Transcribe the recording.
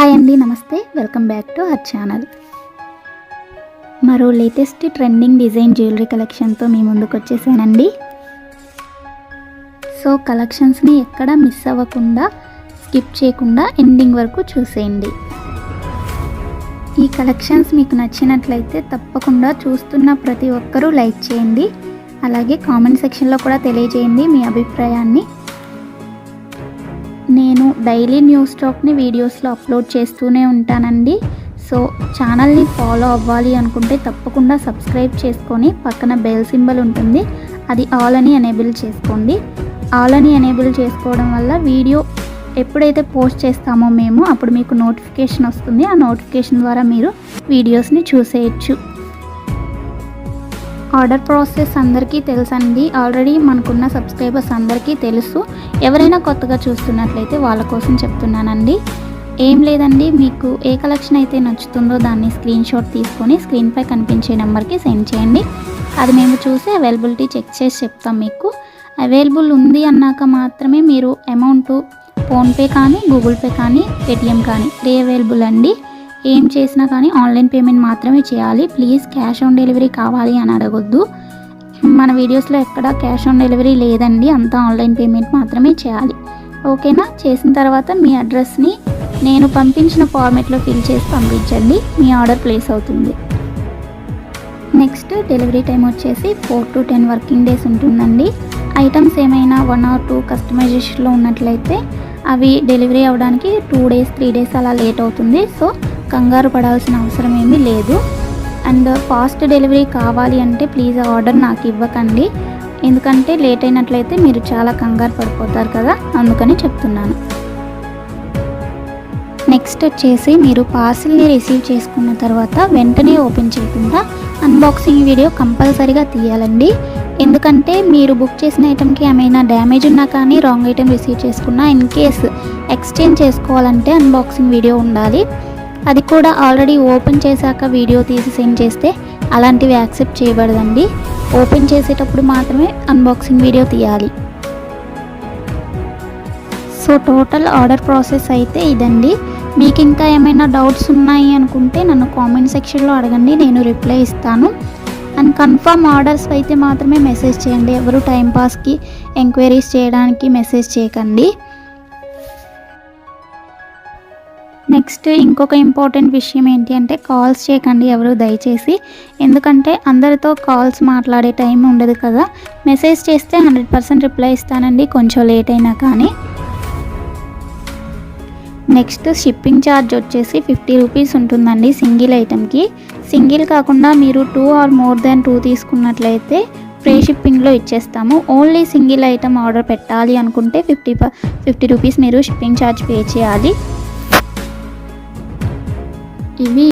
Hi అండి, నమస్తే. Welcome back to our channel. మరో లేటెస్ట్ ట్రెండింగ్ డిజైన్ జ్యువెలరీ కలెక్షన్తో మీ ముందుకు వచ్చేసానండి. సో కలెక్షన్స్ని ఎక్కడ మిస్ అవ్వకుండా, స్కిప్ చేయకుండా ఎండింగ్ వరకు చూసేయండి. ఈ కలెక్షన్స్ మీకు నచ్చినట్లయితే తప్పకుండా చూస్తున్న ప్రతి ఒక్కరూ లైక్ చేయండి. అలాగే కామెంట్ సెక్షన్లో కూడా తెలియజేయండి మీ అభిప్రాయాన్ని. నేను డైలీ న్యూ స్టాక్ని వీడియోస్లో అప్లోడ్ చేస్తూనే ఉంటానండి. సో ఛానల్ని ఫాలో అవ్వాలి అనుకుంటే తప్పకుండా సబ్స్క్రైబ్ చేసుకొని పక్కన బెల్ సింబల్ ఉంటుంది, అది ఆల్ అని ఎనేబుల్ చేసుకోండి. ఆల్ అని ఎనేబుల్ చేసుకోవడం వల్ల వీడియో ఎప్పుడైతే పోస్ట్ చేస్తామో మేము అప్పుడు మీకు నోటిఫికేషన్ వస్తుంది. ఆ నోటిఫికేషన్ ద్వారా మీరు వీడియోస్ని చూసేయచ్చు. ఆర్డర్ ప్రాసెస్ అందరికీ తెలుసండి. ఆల్రెడీ మనకున్న సబ్స్క్రైబర్స్ అందరికీ తెలుసు. ఎవరైనా కొత్తగా చూస్తున్నట్లయితే వాళ్ళ కోసం చెప్తున్నానండి. ఏం లేదండి, మీకు ఏ కలెక్షన్ అయితే నచ్చుతుందో దాన్ని స్క్రీన్ షాట్ తీసుకొని స్క్రీన్పై కనిపించే నెంబర్కి సెండ్ చేయండి. అది మేము చూసి అవైలబిలిటీ చెక్ చేసి చెప్తాం. మీకు అవైలబుల్ ఉంది అన్నాక మాత్రమే మీరు అమౌంట్ ఫోన్పే కానీ, గూగుల్ పే కానీ, పేటిఎం కానీ అవైలబుల్ అండి. ఏం చేసినా కానీ ఆన్లైన్ పేమెంట్ మాత్రమే చేయాలి. ప్లీజ్ క్యాష్ ఆన్ డెలివరీ కావాలి అని అడగొద్దు. మన వీడియోస్లో ఎక్కడ క్యాష్ ఆన్ డెలివరీ లేదండి, అంతా ఆన్లైన్ పేమెంట్ మాత్రమే చేయాలి. ఓకేనా? చేసిన తర్వాత మీ అడ్రస్ని నేను పంపించిన ఫార్మేట్లో ఫిల్ చేసి పంపించండి. మీ ఆర్డర్ ప్లేస్ అవుతుంది. నెక్స్ట్ డెలివరీ టైం వచ్చేసి 4 to 10 వర్కింగ్ డేస్ ఉంటుందండి. ఐటమ్స్ ఏమైనా 1 or 2 కస్టమైజేషన్లో ఉన్నట్లయితే అవి డెలివరీ అవ్వడానికి 2 days 3 days అలా లేట్ అవుతుంది. సో కంగారు పడాల్సిన అవసరం ఏమీ లేదు. అండ్ ఫాస్ట్ డెలివరీ కావాలి అంటే ప్లీజ్ ఆర్డర్ నాకు ఇవ్వకండి, ఎందుకంటే లేట్ అయినట్లయితే మీరు చాలా కంగారు పడిపోతారు కదా, అందుకని చెప్తున్నాను. నెక్స్ట్ వచ్చేసి మీరు పార్సిల్ని రిసీవ్ చేసుకున్న తర్వాత వెంటనే ఓపెన్ చేయకుండా అన్బాక్సింగ్ వీడియో కంపల్సరీగా తీయాలండి. ఎందుకంటే మీరు బుక్ చేసిన ఐటెంకి ఏమైనా డ్యామేజ్ ఉన్నా కానీ, రాంగ్ ఐటెం రిసీవ్ చేసుకున్నా, ఇన్ కేస్ ఎక్స్చేంజ్ చేసుకోవాలంటే అన్బాక్సింగ్ వీడియో ఉండాలి. అది కూడా ఆల్రెడీ ఓపెన్ చేశాక వీడియో తీసి సెండ్ చేస్తే అలాంటివి యాక్సెప్ట్ చేయబడదండి. ఓపెన్ చేసేటప్పుడు మాత్రమే అన్బాక్సింగ్ వీడియో తీయాలి. సో టోటల్ ఆర్డర్ ప్రాసెస్ అయితే ఇదండి. మీకు ఇంకా ఏమైనా డౌట్స్ ఉన్నాయి అనుకుంటే నన్ను కామెంట్ సెక్షన్లో అడగండి, నేను రిప్లై ఇస్తాను. అండ్ కన్ఫర్మ్ ఆర్డర్స్ అయితే మాత్రమే మెసేజ్ చేయండి. ఎవరు టైంపాస్కి ఎంక్వైరీస్ చేయడానికి మెసేజ్ చేయకండి. నెక్స్ట్ ఇంకొక ఇంపార్టెంట్ విషయం ఏంటి అంటే కాల్స్ చేయకండి ఎవరు దయచేసి, ఎందుకంటే అందరితో కాల్స్ మాట్లాడే టైం ఉండదు కదా. మెసేజ్ చేస్తే 100% రిప్లై ఇస్తానండి, కొంచెం లేట్ అయినా కానీ. నెక్స్ట్ షిప్పింగ్ ఛార్జ్ వచ్చేసి 50 రూపీస్ ఉంటుందండి సింగిల్ ఐటెంకి. సింగిల్ కాకుండా మీరు 2 or more than 2 తీసుకున్నట్లయితే ఫ్రీ షిప్పింగ్లో ఇచ్చేస్తాము. ఓన్లీ సింగిల్ ఐటెం ఆర్డర్ పెట్టాలి అనుకుంటే 50 రూపీస్ మీరు షిప్పింగ్ ఛార్జ్ పే చేయాలి. ఇవి